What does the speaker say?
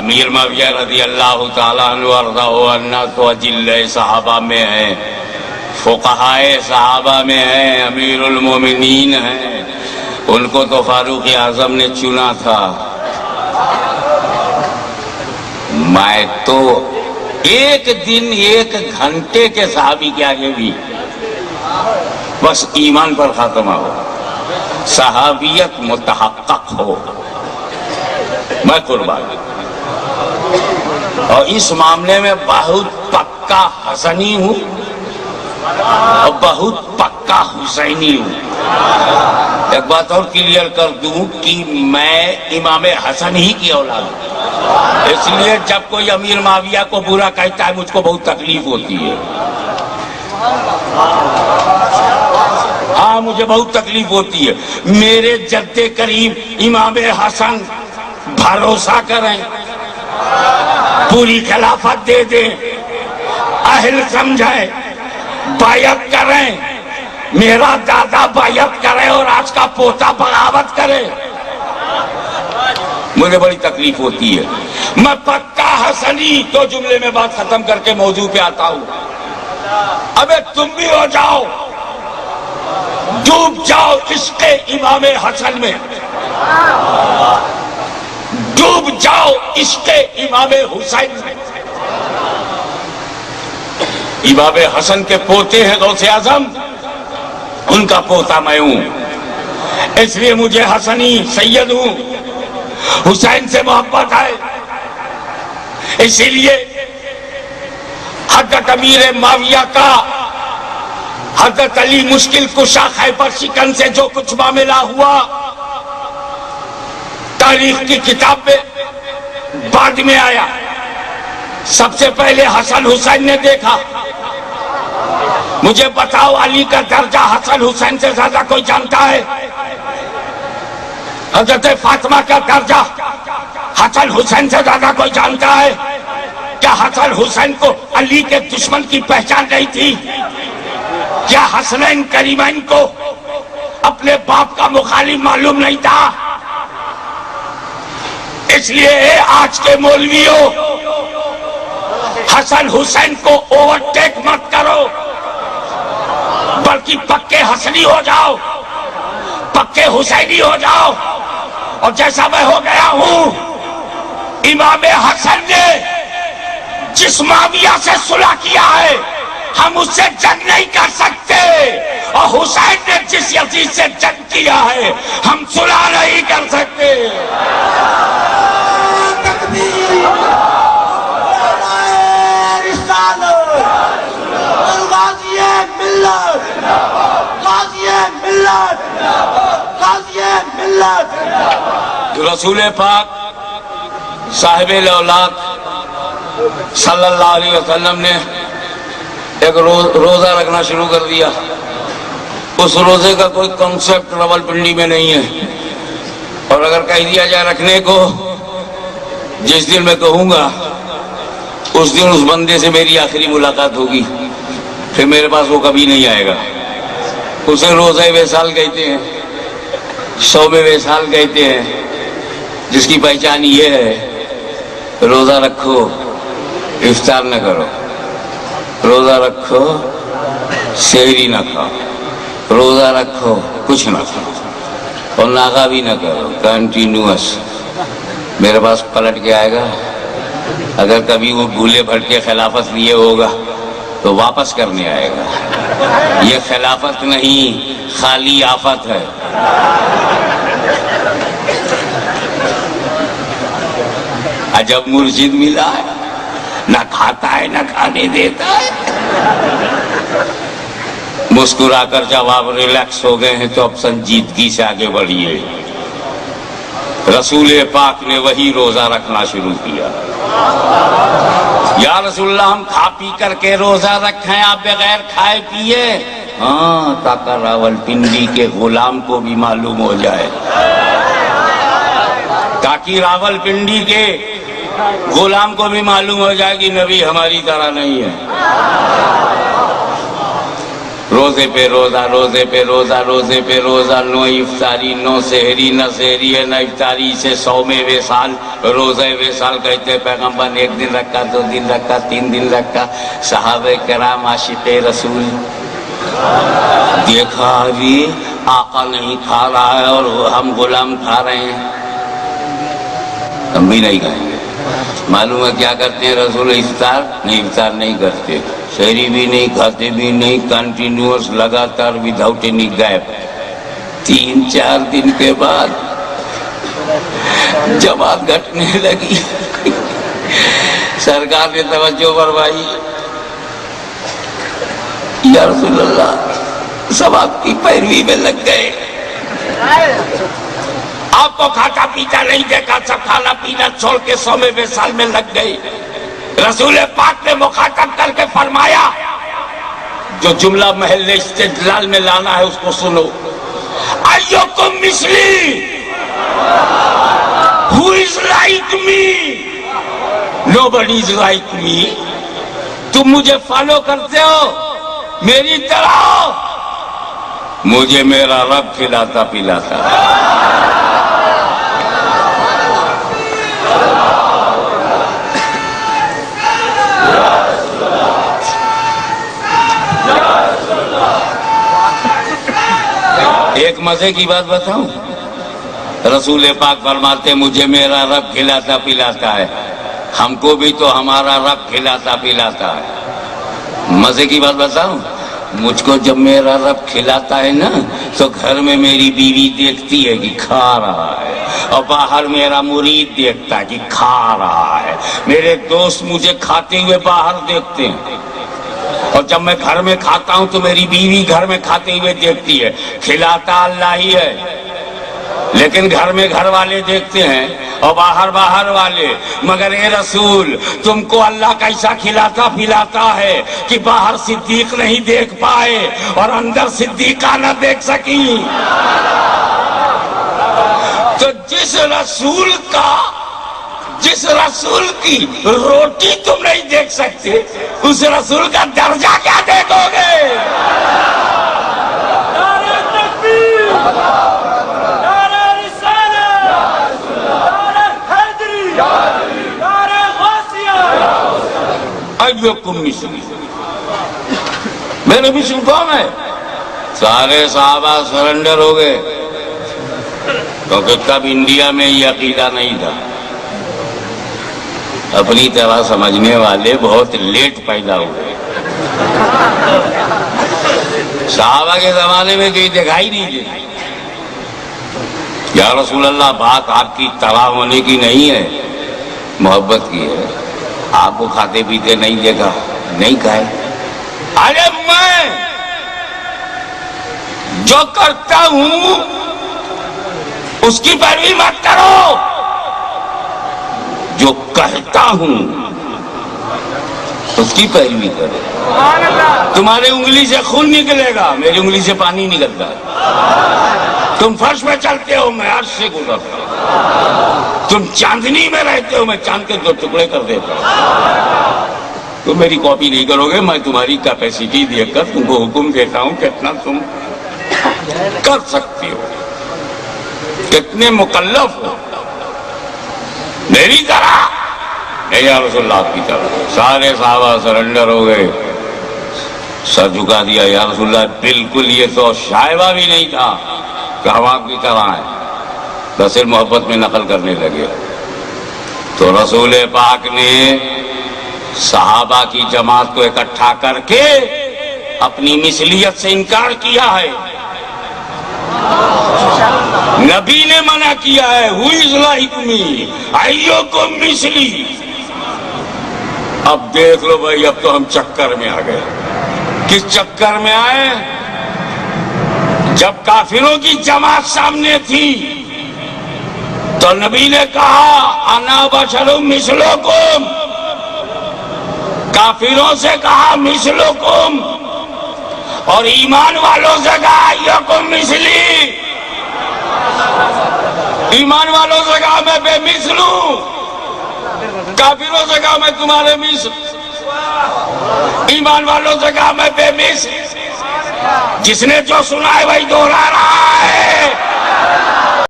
امیر معاویہ رضی اللہ تعالیٰ عنہ وارضاہ تو اجل صحابہ میں ہیں، فقہائے صحابہ میں ہیں، امیر المومنین ہیں، ان کو تو فاروق اعظم نے چنا تھا۔ میں تو ایک دن ایک گھنٹے کے صحابی کے آگے بھی بس ایمان پر خاتمہ ہو، صحابیت متحقق ہو، میں قربان۔ اور اس معاملے میں بہت پکا حسنی ہوں اور بہت پکا حسینی ہوں۔ ایک بات اور کلیئر کر دوں کہ میں امام حسن ہی کی اولاد ہوں، اس لیے جب کوئی امیر معاویہ کو برا کہتا ہے مجھ کو بہت تکلیف ہوتی ہے۔ ہاں مجھے بہت تکلیف ہوتی ہے۔ میرے جد کریم امام حسن بھروسہ کریں، پوری خلافت دے دیں، اہل سمجھیں، بیعت کریں، میرا دادا بیعت کرے اور آج کا پوتا بغاوت کرے، مجھے بڑی تکلیف ہوتی ہے۔ میں پکا حسنی، تو جملے میں بات ختم کر کے موضوع پہ آتا ہوں۔ ابے تم بھی ہو جاؤ، ڈوب جاؤ عشق امام حسن میں، ڈوب جاؤ عشق امام حسین میں۔ امام حسن کے پوتے ہیں غوث اعظم، ان کا پوتا میں ہوں، اس لیے مجھے حسنی سید ہوں، حسین سے محبت ہے۔ اسی لیے حضرت امیر معاویہ کا حضرت علی مشکل کشا خیبر شکن سے جو کچھ معاملہ ہوا تاریخ کی کتاب میں بعد میں آیا، سب سے پہلے حسن حسین نے دیکھا۔ مجھے بتاؤ علی کا درجہ حسن حسین سے زیادہ کوئی جانتا ہے؟ حضرت فاطمہ کا درجہ حسن حسین سے زیادہ کوئی جانتا ہے؟ کیا حسن حسین کو علی کے دشمن کی پہچان نہیں تھی؟ کیا حسنین کریمین کو اپنے باپ کا مخالف معلوم نہیں تھا؟ اس لیے آج کے مولویوں حسن حسین کو اوورٹیک مت کرو، بلکہ پکے حسنی ہو جاؤ، پکے حسینی ہو جاؤ۔ اور جیسا میں ہو گیا ہوں، امام حسن نے جس معاویہ سے صلح کیا ہے ہم اس سے جنگ نہیں کر سکتے، اور حسین نے جس یزید سے جنگ کیا ہے ہم صلح نہیں کر سکتے۔ رسول پاک صاحب الاولاد صلی اللہ علیہ وسلم نے ایک روزہ رکھنا شروع کر دیا۔ اس روزے کا کوئی کنسپٹ راولپنڈی میں نہیں ہے، اور اگر کہہ دیا جائے رکھنے کو، جس دن میں کہوں گا اس دن اس بندے سے میری آخری ملاقات ہوگی، پھر میرے پاس وہ کبھی نہیں آئے گا۔ اسے روزہ وصال کہتے ہیں، صوم وصال کہتے ہیں، جس کی پہچان یہ ہے روزہ رکھو افطار نہ کرو، روزہ رکھو سحری نہ کھاؤ، روزہ رکھو کچھ نہ کھاؤ اور ناغا بھی نہ کرو، کنٹینیوس۔ میرے پاس پلٹ کے آئے گا، اگر کبھی وہ بھولے بھٹکے خلافت لیے ہوگا تو واپس کرنے آئے گا۔ یہ خلافت نہیں، خالی آفت ہے۔ عجب مرشد ملا ہے، نہ کھاتا ہے نہ کھانے دیتا ہے۔ مسکرا کر جب آپ ریلیکس ہو گئے ہیں تو اب سنجیدگی سے آگے بڑھیے۔ رسول پاک نے وہی روزہ رکھنا شروع کیا۔ یا رسول اللہ ہم کھا پی کر کے روزہ رکھیں، آپ بغیر کھائے پیے؟ ہاں، تاکہ راولپنڈی کے غلام کو بھی معلوم ہو جائے، تاکہ راولپنڈی کے غلام کو بھی معلوم ہو جائے کہ نبی ہماری طرح نہیں ہے۔ روزے پہ روزہ، روزے پہ روزہ، روزے پہ روزہ، نو افطاری، نو سحری، نہ سحری ہے نہ افطاری، سے 100 وصال، روزہ وصال کہتے ہیں۔ پیغمبر نے 1 دن رکھا، 2 دن رکھا، 3 دن رکھا۔ صحابہ کرام عاشق رسول دیکھا ابھی آقا نہیں کھا رہا ہے اور ہم غلام کھا رہے ہیں، ہم بھی نہیں کھائیں گے۔ معلوم ہے کیا کرتے ہیں رسول؟ افطار نہیں کرتے، سحری بھی نہیں، کھاتے بھی نہیں، کنٹینیوس لگاتار وداؤٹ اینی گیپ۔ 3-4 دن کے بعد جماعت گھٹنے لگی، سرکار نے توجہ فرمائی، یا رسول اللہ سب آپ کی پیروی میں لگ گئے، آپ کو کھاتا پیتا نہیں دیکھا، سب کھانا پینا چھوڑ کے 100 وصال میں لگ گئی۔ رسول پاک نے مخاطب کر کے فرمایا، جو جملہ محل استدلال میں لانا ہے اس کو سنو، ایوکم مثلی، who is like me? Nobody is like me۔ تم مجھے فالو کرتے ہو، میری طرح ہو، مجھے میرا رب کھلاتا پلاتا۔ ایک مزے کی بات بتاؤں، رسول پاک فرماتے مجھے میرا رب کھلاتا پلاتا ہے، ہم کو بھی تو ہمارا رب کھلاتا پلاتا ہے۔ مزے کی بات بتاؤں، مجھ کو جب میرا رب کھلاتا ہے نا تو گھر میں میری بیوی دیکھتی ہے کہ کھا رہا ہے، اور باہر میرا مرید دیکھتا ہے کہ کھا رہا ہے، میرے دوست مجھے کھاتے ہوئے باہر دیکھتے ہیں، اور جب میں گھر میں کھاتا ہوں تو میری بیوی گھر میں کھاتے ہوئے دیکھتی ہے۔ کھلاتا اللہ ہی ہے، لیکن گھر میں گھر والے دیکھتے ہیں اور باہر والے۔ مگر اے رسول، تم کو اللہ کیسا کھلاتا پلاتا ہے کہ باہر صدیق نہیں دیکھ پائے اور اندر صدیقہ نہ دیکھ سکی۔ تو جس رسول کی روٹی تم نہیں دیکھ سکتے، اس رسول کا درجہ کیا دیکھو گے؟ ایوکم مثلی، میرے مثل کون ہے؟ سارے صحابہ سرنڈر ہو گئے، کیونکہ تب انڈیا میں یہ عقیدہ نہیں تھا۔ اپنی طرح سمجھنے والے بہت لیٹ پیدا ہوئے، صحابہ کے زمانے میں تو یہ دکھائی نہیں دیتی۔ یا رسول اللہ، بات آپ کی طرح ہونے کی نہیں ہے، محبت کی ہے۔ آپ کو کھاتے پیتے نہیں دیکھا، نہیں کھائے۔ ارے میں جو کرتا ہوں اس کی پیروی مت کرو، جو کہتا ہوں اس کی پیروی کرو۔ تمہارے انگلی سے خون نکلے گا، میری انگلی سے پانی نکلتا ہے۔ تم فرش میں چلتے ہو، میں عرش سے گزرتا ہوں۔ تم چاندنی میں رہتے ہو، میں چاند کے 2 ٹکڑے کر دیتا ہوں۔ تم میری کاپی نہیں کرو گے، میں تمہاری کیپیسٹی دیکھ کر تم کو حکم دیتا ہوں کتنا تم کر سکتے ہو، کتنے مکلف ہو۔ میری طرح نہیں، یا رسول اللہ آپ کی طرح۔ سارے صحابہ سرنڈر ہو گئے، سر جھکا دیا۔ یا رسول اللہ بالکل یہ تو شائبہ بھی نہیں تھا کہ ہم آپ کی طرح ہیں، بس صرف محبت میں نقل کرنے لگے۔ تو رسول پاک نے صحابہ کی جماعت کو اکٹھا کر کے اپنی مثلیت سے انکار کیا ہے۔ نبی نے منع کیا ہے، who is like me؟ ایوکم مثلی۔ اب دیکھ لو بھائی، اب تو ہم چکر میں آ گئے۔ کس چکر میں آئے؟ جب کافروں کی جماعت سامنے تھی تو نبی نے کہا انا بشر مثلکم، کافروں سے کہا مثلکم، اور ایمان والوں سے کہا ایوکم مثلی۔ ایمان والوں سے کہا میں بے مثل ہوں، کافروں سے کہا میں تمہارے مثل، ایمان والوں سے کہا میں بے مثل۔ جس نے جو سنا ہے وہی دوہرا رہا ہے.